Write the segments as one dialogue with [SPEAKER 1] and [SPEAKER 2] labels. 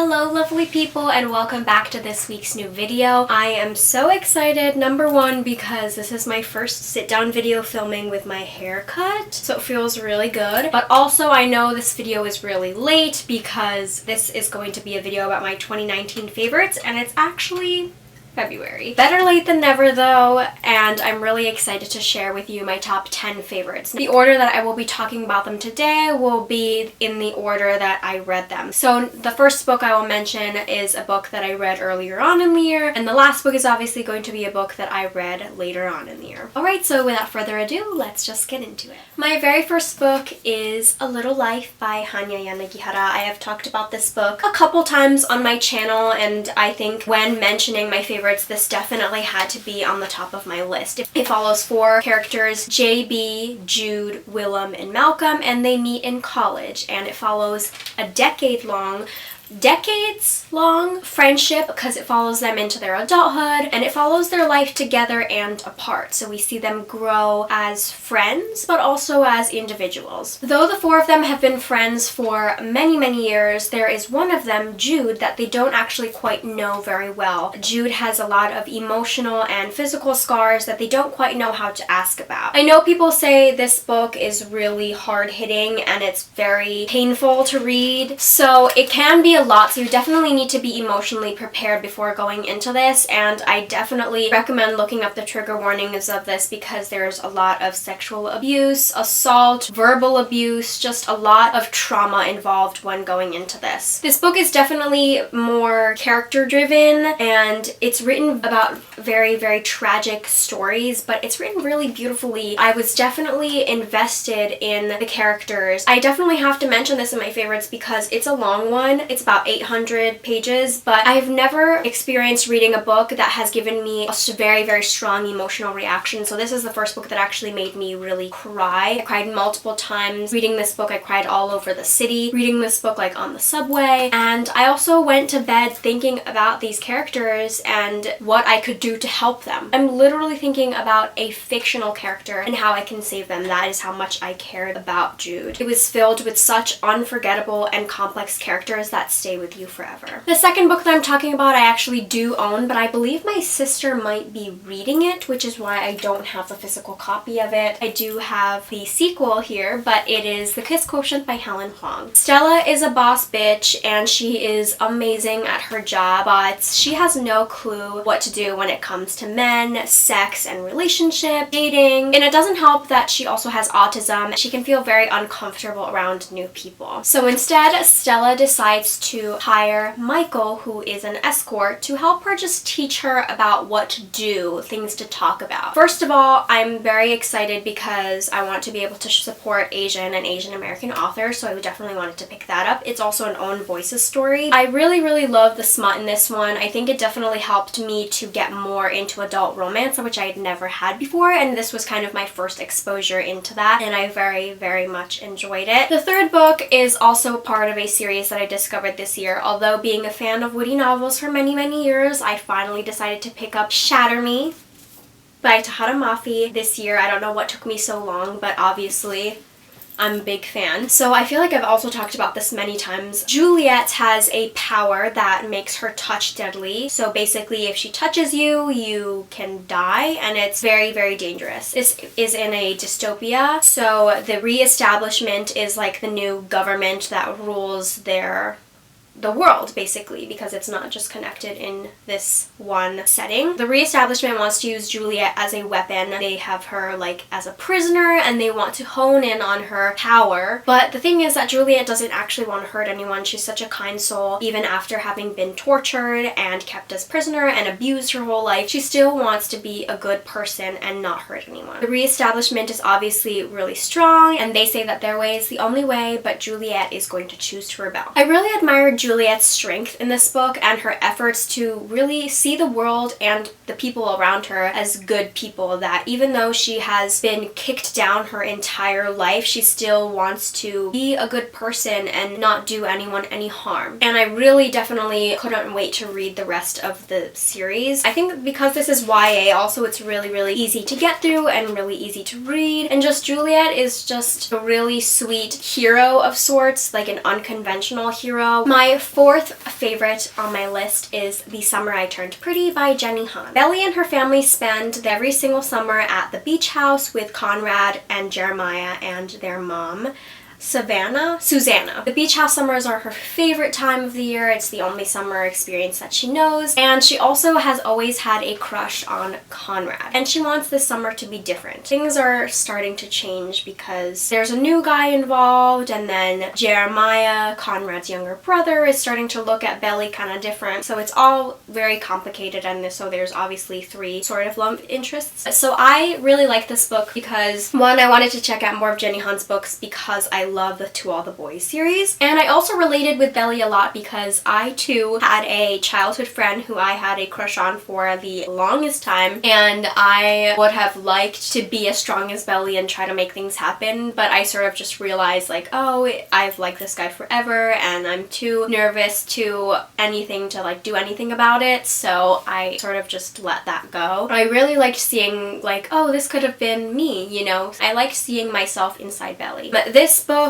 [SPEAKER 1] Hello lovely people and welcome back to this week's new video. I am so excited, number one, because this is my first sit-down video filming with my haircut, so it feels really good. But also I know this video is really late because this is going to be a video about my 2019 favorites and it's actually February. Better late than never though, and I'm really excited to share with you my top 10 favorites. The order that I will be talking about them today will be in the order that I read them. So the first book I will mention is a book that I read earlier on in the year, and the last book is obviously going to be a book that I read later on in the year. Alright, so without further ado, let's just get into it. My very first book is A Little Life by Hanya Yanagihara. I have talked about this book a couple times on my channel, and I think when mentioning my favorites, this definitely had to be on the top of my list. It follows four characters, JB, Jude, Willem, and Malcolm, and they meet in college, and it follows a decades-long friendship because it follows them into their adulthood and it follows their life together and apart. So we see them grow as friends but also as individuals. Though the four of them have been friends for many years, there is one of them, Jude, that they don't actually quite know very well. Jude has a lot of emotional and physical scars that they don't quite know how to ask about. I know people say this book is really hard-hitting and it's very painful to read, so it can be a lot, so you definitely need to be emotionally prepared before going into this, and I definitely recommend looking up the trigger warnings of this because there's a lot of sexual abuse, assault, verbal abuse, just a lot of trauma involved when going into this. This book is definitely more character driven and it's written about very tragic stories, but it's written really beautifully. I was definitely invested in the characters. I definitely have to mention this in my favorites because it's a long one. It's about 800 pages, but I've never experienced reading a book that has given me a very strong emotional reaction. So this is the first book that actually made me really cry. I cried multiple times. Reading this book, I cried all over the city. Reading this book, like on the subway. And I also went to bed thinking about these characters and what I could do to help them. I'm literally thinking about a fictional character and how I can save them. That is how much I cared about Jude. It was filled with such unforgettable and complex characters that stay with you forever. The second book that I'm talking about I actually do own, but I believe my sister might be reading it, which is why I don't have the physical copy of it. I do have the sequel here, but it is The Kiss Quotient by Helen Huang. Stella is a boss bitch and she is amazing at her job, but she has no clue what to do when it comes to men, sex, and relationship, dating, and it doesn't help that she also has autism. She can feel very uncomfortable around new people. So instead, Stella decides to hire Michael, who is an escort, to help her just teach her about what to do, things to talk about. First of all, I'm very excited because I want to be able to support Asian and Asian American authors, so I definitely wanted to pick that up. It's also an own voices story. I really love the smut in this one. I think it definitely helped me to get more into adult romance, which I had never had before, and this was kind of my first exposure into that, and I very much enjoyed it. The third book is also part of a series that I discovered this year. Although being a fan of witty novels for many years, I finally decided to pick up Shatter Me by Tahara Mafi this year. I don't know what took me so long, but obviously I'm a big fan. So I feel like I've also talked about this many times. Juliet has a power that makes her touch deadly. So basically if she touches you, you can die, and it's very dangerous. This is in a dystopia, so the re-establishment is like the new government that rules the world, basically, because it's not just connected in this one setting. The re-establishment wants to use Juliet as a weapon. They have her like as a prisoner and they want to hone in on her power. But the thing is that Juliet doesn't actually want to hurt anyone. She's such a kind soul. Even after having been tortured and kept as prisoner and abused her whole life, she still wants to be a good person and not hurt anyone. The re-establishment is obviously really strong and they say that their way is the only way, but Juliet is going to choose to rebel. I really admired Juliet's strength in this book and her efforts to really see the world and the people around her as good people, that even though she has been kicked down her entire life, she still wants to be a good person and not do anyone any harm. And I really definitely couldn't wait to read the rest of the series. I think because this is YA also, it's really easy to get through and really easy to read, and just Juliet is just a really sweet hero of sorts, like an unconventional hero. My My fourth favorite on my list is The Summer I Turned Pretty by Jenny Han. Belly and her family spend every single summer at the beach house with Conrad and Jeremiah and their mom, Susanna. The beach house summers are her favorite time of the year. It's the only summer experience that she knows, and she also has always had a crush on Conrad, and she wants this summer to be different. Things are starting to change because there's a new guy involved, and then Jeremiah, Conrad's younger brother, is starting to look at Belly kind of different, so it's all very complicated, and so there's obviously three sort of love interests. So I really like this book because, one, I wanted to check out more of Jenny Han's books because I love the To All the Boys series, and I also related with Belly a lot because I too had a childhood friend who I had a crush on for the longest time, and I would have liked to be as strong as Belly and try to make things happen, but I sort of just realized like, oh, I've liked this guy forever and I'm too nervous to do anything about it, so I sort of just let that go. I really liked seeing like, oh, this could have been me, you know? I liked seeing myself inside Belly. But this book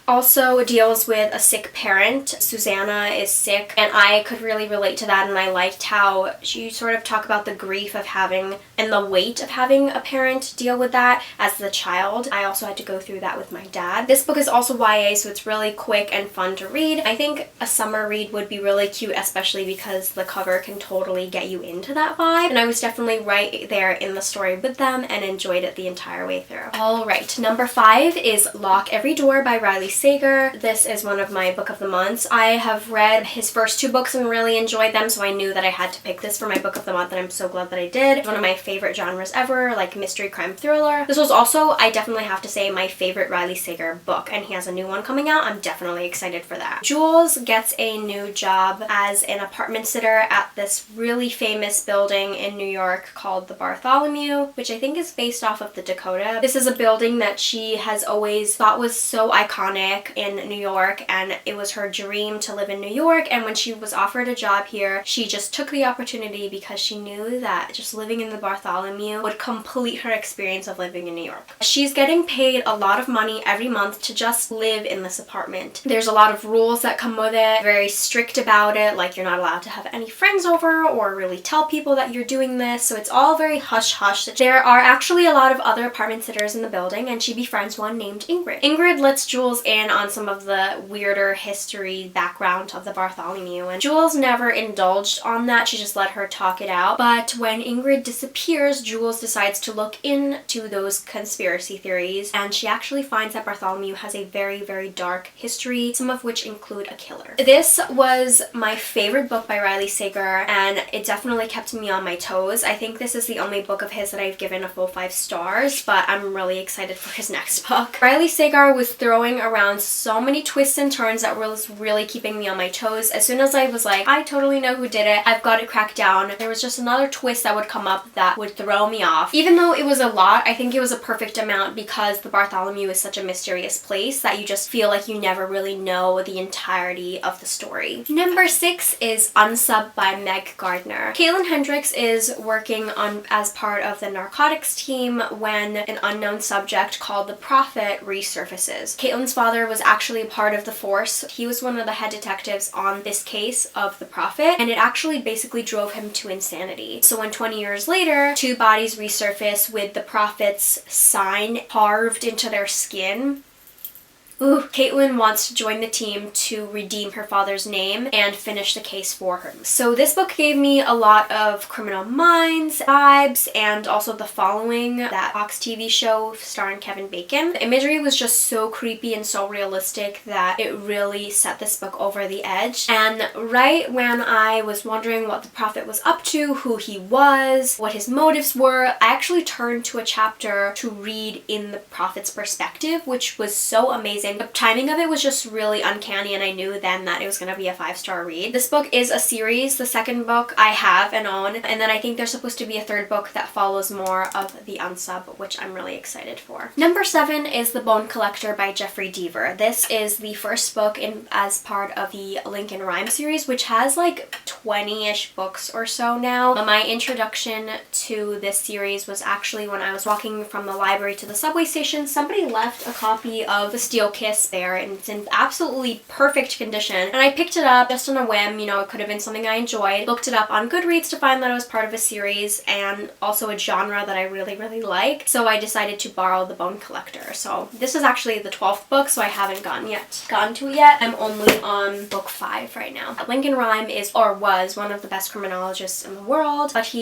[SPEAKER 1] also deals with a sick parent. Susanna is sick, and I could really relate to that, and I liked how she sort of talked about the grief of having and the weight of having a parent deal with that as the child. I also had to go through that with my dad. This book is also YA, so it's really quick and fun to read. I think a summer read would be really cute, especially because the cover can totally get you into that vibe, and I was definitely right there in the story with them and enjoyed it the entire way through. Alright, number 5 is Lock Every Door by Riley Sager. This is one of my book of the months. I have read his first 2 books and really enjoyed them, so I knew that I had to pick this for my book of the month, and I'm so glad that I did. It's one of my favorite genres ever, like mystery, crime, thriller. This was also, I definitely have to say, my favorite Riley Sager book, and he has a new one coming out. I'm definitely excited for that. Jules gets a new job as an apartment sitter at this really famous building in New York called the Bartholomew, which I think is based off of the Dakota. This is a building that she has always thought was so iconic in New York, and it was her dream to live in New York, and when she was offered a job here, she just took the opportunity because she knew that just living in the Bartholomew would complete her experience of living in New York. She's getting paid a lot of money every month to just live in this apartment. There's a lot of rules that come with it, very strict about it, like you're not allowed to have any friends over or really tell people that you're doing this, so it's all very hush-hush. There are actually a lot of other apartment sitters in the building, and she befriends one named Ingrid. Ingrid lets Jules in on some of the weirder history background of the Bartholomew, and Jules never indulged on that, she just let her talk it out. But when Ingrid disappears, Jules decides to look into those conspiracy theories, and she actually finds that Bartholomew has a very, very dark history, some of which include a killer. This was my favorite book by Riley Sager, and it definitely kept me on my toes. I think this is the only book of his that I've given a full 5 stars, but I'm really excited for his next book. Riley Sager was throwing around so many twists and turns that was really keeping me on my toes. As soon as I was like, I totally know who did it, I've got it cracked down, there was just another twist that would come up that would throw me off. Even though it was a lot, I think it was a perfect amount because the Bartholomew is such a mysterious place that you just feel like you never really know the entirety of the story. Number 6 is Unsub by Meg Gardner. Caitlin Hendricks is working on as part of the narcotics team when an unknown subject called the Prophet resurfaces. Caitlin's father was actually a part of the force. He was one of the head detectives on this case of the Prophet, and it actually basically drove him to insanity. So when 20 years later, 2 bodies resurface with the Prophet's sign carved into their skin, Caitlin wants to join the team to redeem her father's name and finish the case for her. So this book gave me a lot of Criminal Minds vibes and also The Following, that Fox TV show starring Kevin Bacon. The imagery was just so creepy and so realistic that it really set this book over the edge. And right when I was wondering what the Prophet was up to, who he was, what his motives were, I actually turned to a chapter to read in the Prophet's perspective, which was so amazing. The timing of it was just really uncanny, and I knew then that it was going to be a 5-star read. This book is a series. The second book I have and own, and then I think there's supposed to be a 3rd book that follows more of the Unsub, which I'm really excited for. Number 7 is The Bone Collector by Jeffrey Deaver. This is the first book as part of the Lincoln Rhyme series, which has like 20-ish books or so now. My introduction to this series was actually when I was walking from the library to the subway station. Somebody left a copy of The Steel Kiss there, and it's in absolutely perfect condition. And I picked it up just on a whim, you know, it could have been something I enjoyed. Looked it up on Goodreads to find that it was part of a series and also a genre that I really, really like. So I decided to borrow The Bone Collector. So this is actually the 12th book, so I haven't gotten to it yet. I'm only on book 5 right now. Lincoln Rhyme is, or was, one of the best criminologists in the world, but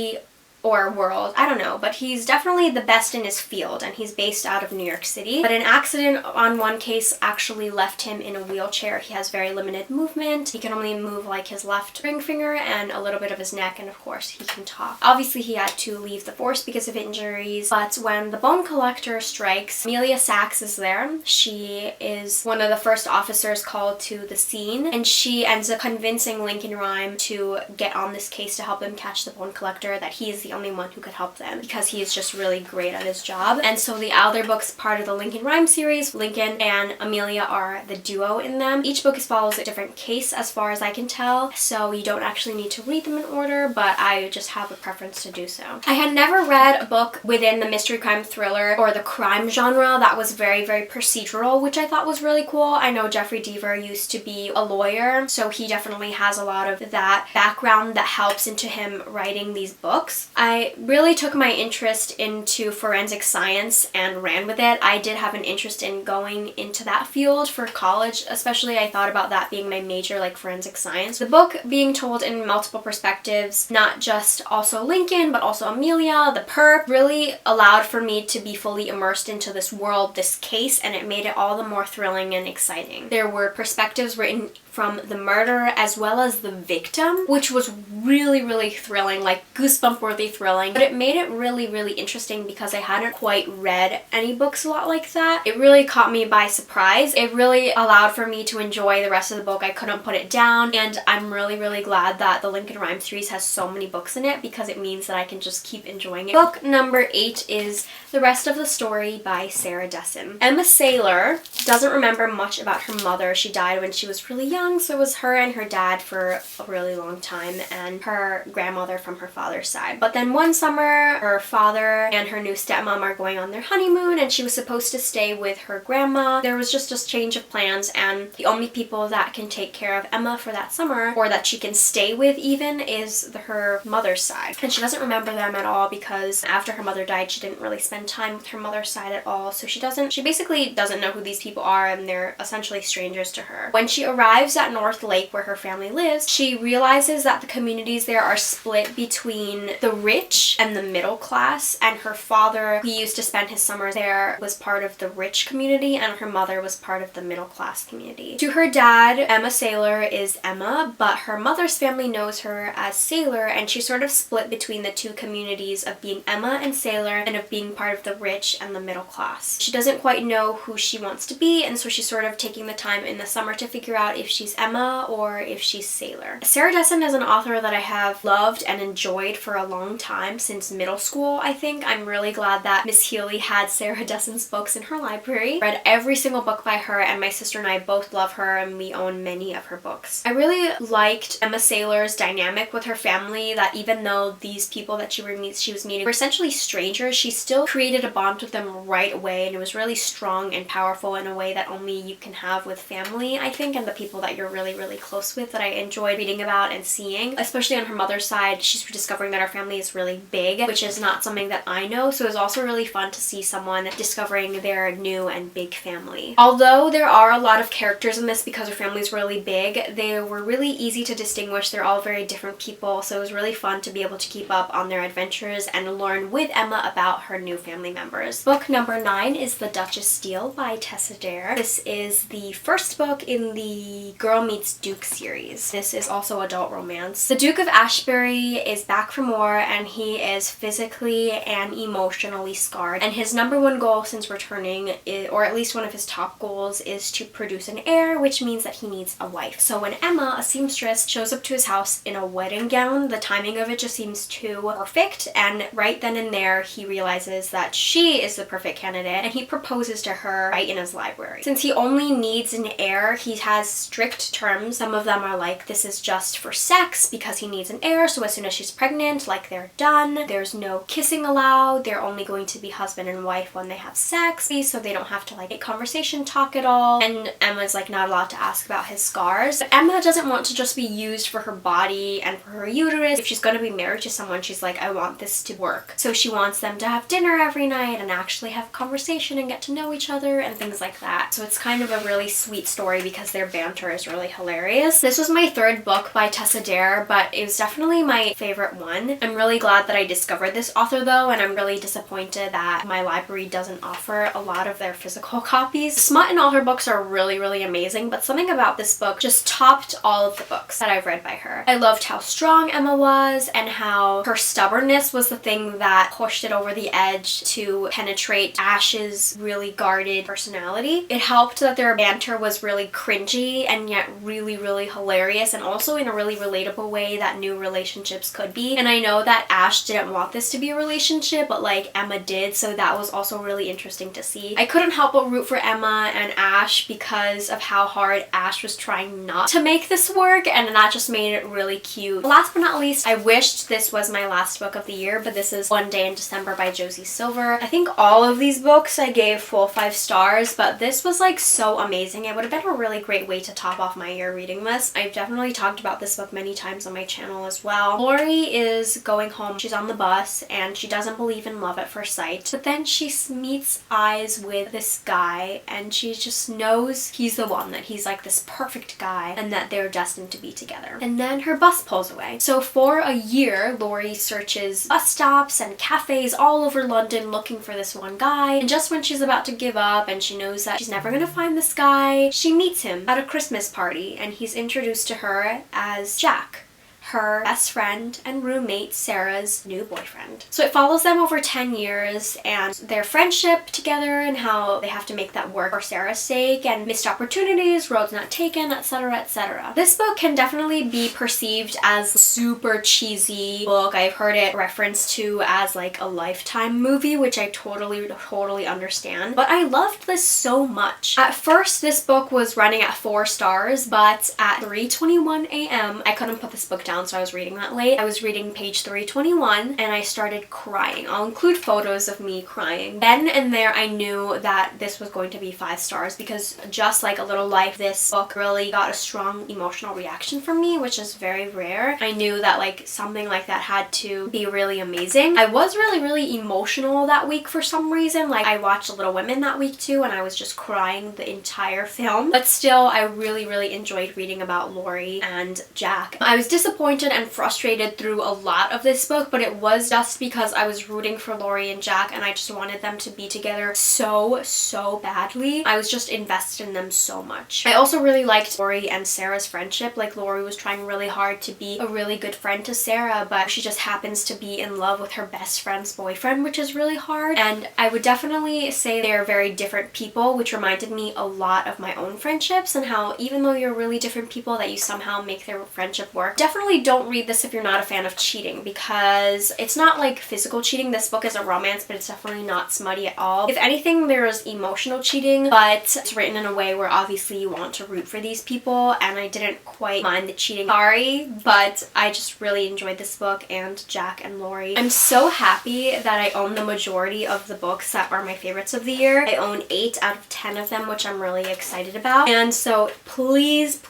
[SPEAKER 1] I don't know, but he's definitely the best in his field, and he's based out of New York City. But an accident on one case actually left him in a wheelchair. He has very limited movement. He can only move like his left ring finger and a little bit of his neck, and of course he can talk. Obviously he had to leave the force because of injuries, but when the Bone Collector strikes, Amelia Sachs is there. She is one of the first officers called to the scene, and she ends up convincing Lincoln Rhyme to get on this case to help him catch the Bone Collector, that he is the only one who could help them because he is just really great at his job. And so the other books, part of the Lincoln Rhyme series, Lincoln and Amelia are the duo in them. Each book follows a different case as far as I can tell, so you don't actually need to read them in order, but I just have a preference to do so. I had never read a book within the mystery crime thriller or the crime genre that was very, very procedural, which I thought was really cool. I know Jeffrey Deaver used to be a lawyer, so he definitely has a lot of that background that helps into him writing these books. I really took my interest into forensic science and ran with it. I did have an interest in going into that field for college, especially I thought about that being my major, like forensic science. The book being told in multiple perspectives, not just also Lincoln, but also Amelia, the perp, really allowed for me to be fully immersed into this world, this case, and it made it all the more thrilling and exciting. There were perspectives written from the murderer as well as the victim, which was really, really thrilling, like goosebump worthy thrilling, but it made it really, really interesting because I hadn't quite read any books a lot like that. It really caught me by surprise. It really allowed for me to enjoy the rest of the book. I couldn't put it down, and I'm really, really glad that the Lincoln Rhyme series has so many books in it because it means that I can just keep enjoying it. Book number 8 is The Rest of the Story by Sarah Dessen. Emma Saylor doesn't remember much about her mother. She died when she was really young, so it was her and her dad for a really long time, and her grandmother from her father's side. But then one summer, her father and her new stepmom are going on their honeymoon, and she was supposed to stay with her grandma. There was just a change of plans, and the only people that can take care of Emma for that summer, or that she can stay with even, is her mother's side. And she doesn't remember them at all because after her mother died, she didn't really spend time with her mother's side at all, so she basically doesn't know who these people are, and they're essentially strangers to her. When she arrives at North Lake, where her family lives, she realizes that the communities there are split between the rich and the middle class, and her father, who used to spend his summers there, was part of the rich community, and her mother was part of the middle class community. To her dad, Emma Saylor is Emma, but her mother's family knows her as Saylor, and she's sort of split between the two communities of being Emma and Saylor and of being part of the rich and the middle class. She doesn't quite know who she wants to be, and so she's sort of taking the time in the summer to figure out if she's Emma or if she's Saylor. Sarah Dessen is an author that I have loved and enjoyed for a long time, since middle school, I think. I'm really glad that Miss Healy had Sarah Dessen's books in her library. Read every single book by her, and my sister and I both love her, and we own many of her books. I really liked Emma Saylor's dynamic with her family, that even though these people that she was meeting were essentially strangers, she still created a bond with them right away, and it was really strong and powerful in a way that only you can have with family, I think, and the people that you're really, really close with, that I enjoyed reading about and seeing. Especially on her mother's side, she's discovering that her family is really big, which is not something that I know, so it was also really fun to see someone discovering their new and big family. Although there are a lot of characters in this because her family is really big, they were really easy to distinguish. They're all very different people, so it was really fun to be able to keep up on their adventures and learn with Emma about her new family members. Book number 9 is The Duchess Steele by Tessa Dare. This is the first book in the Girl Meets Duke series. This is also adult romance. The Duke of Ashbury is back from war, and he is physically and emotionally scarred, and his number one goal since returning, or at least one of his top goals, is to produce an heir, which means that he needs a wife. So when Emma, a seamstress, shows up to his house in a wedding gown, the timing of it just seems too perfect, and right then and there he realizes that she is the perfect candidate, and he proposes to her right in his library. library. Since he only needs an heir, he has strict terms. Some of them are like, this is just for sex because he needs an heir, so as soon as she's pregnant, like, they're done. There's no kissing allowed. They're only going to be husband and wife when they have sex, so they don't have to like get conversation talk at all. And Emma's like not allowed to ask about his scars. But Emma doesn't want to just be used for her body and for her uterus. If she's going to be married to someone, she's like, I want this to work. So she wants them to have dinner every night and actually have conversation and get to know each other and things like that. So it's kind of a really sweet story because their banter is really hilarious. This was my third book by Tessa Dare, but it was definitely my favorite one. I'm really glad that I discovered this author though, and I'm really disappointed that my library doesn't offer a lot of their physical copies. Smut in all her books are really, really amazing, but something about this book just topped all of the books that I've read by her. I loved how strong Emma was and how her stubbornness was the thing that pushed it over the edge to penetrate Ash's really guarded personality. It helped that their banter was really cringy and yet really, really hilarious, and also in a really relatable way that new relationships could be. And I know that Ash didn't want this to be a relationship, but like Emma did, so that was also really interesting to see. I couldn't help but root for Emma and Ash because of how hard Ash was trying not to make this work, and that just made it really cute. Last but not least, I wished this was my last book of the year, but this is One Day in December by Josie Silver. I think all of these books I gave full 5 stars, but this was like so amazing. It would have been a really great way to top off my year reading list. I've definitely talked about this book many times on my channel as well. Lori is going home. She's on the bus and she doesn't believe in love at first sight, but then she meets eyes with this guy and she just knows he's the one, that he's like this perfect guy and that they're destined to be together. And then her bus pulls away. So for a year, Lori searches bus stops and cafes all over London looking for this one guy, and just when she's about to give up and she knows that she's never gonna find this guy, she meets him at a Christmas party and he's introduced to her as Jack, her best friend and roommate Sarah's new boyfriend. So it follows them over 10 years and their friendship together and how they have to make that work for Sarah's sake, and missed opportunities, roads not taken, etc, etc. This book can definitely be perceived as a super cheesy book. I've heard it referenced to as like a Lifetime movie, which I totally understand, but I loved this so much. At first this book was running at 4 stars, but at 3:21 a.m. I couldn't put this book down, so I was reading that late. I was reading page 321 and I started crying. I'll include photos of me crying. Then and there I knew that this was going to be 5 stars because just like A Little Life, this book really got a strong emotional reaction from me, which is very rare. I knew that like something like that had to be really amazing. I was really emotional that week for some reason. Like I watched Little Women that week too and I was just crying the entire film. But still, I really enjoyed reading about Lori and Jack. I was disappointed and frustrated through a lot of this book, but it was just because I was rooting for Lori and Jack and I just wanted them to be together so badly. I was just invested in them so much. I also really liked Lori and Sarah's friendship. Like Lori was trying really hard to be a really good friend to Sarah, but she just happens to be in love with her best friend's boyfriend, which is really hard. And I would definitely say they're very different people, which reminded me a lot of my own friendships and how even though you're really different people that you somehow make their friendship work. Definitely don't read this if you're not a fan of cheating, because it's not like physical cheating. This book is a romance, but it's definitely not smutty at all. If anything, there's emotional cheating, but it's written in a way where obviously you want to root for these people, and I didn't quite mind the cheating. Sorry, but I just really enjoyed this book and Jack and Lori. I'm so happy that I own the majority of the books that are my favorites of the year. I own 8 out of 10 of them, which I'm really excited about. And so please,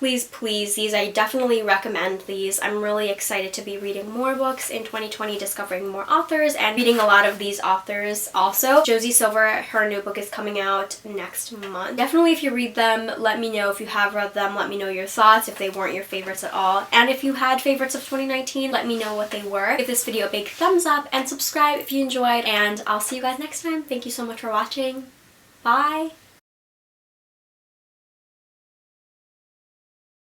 [SPEAKER 1] these, I definitely recommend these. I'm really excited to be reading more books in 2020, discovering more authors and reading a lot of these authors also. Josie Silver, her new book is coming out next month. Definitely if you read them, let me know if you have read them. Let me know your thoughts if they weren't your favorites at all. And if you had favorites of 2019, let me know what they were. Give this video a big thumbs up and subscribe if you enjoyed, and I'll see you guys next time. Thank you so much for watching. Bye!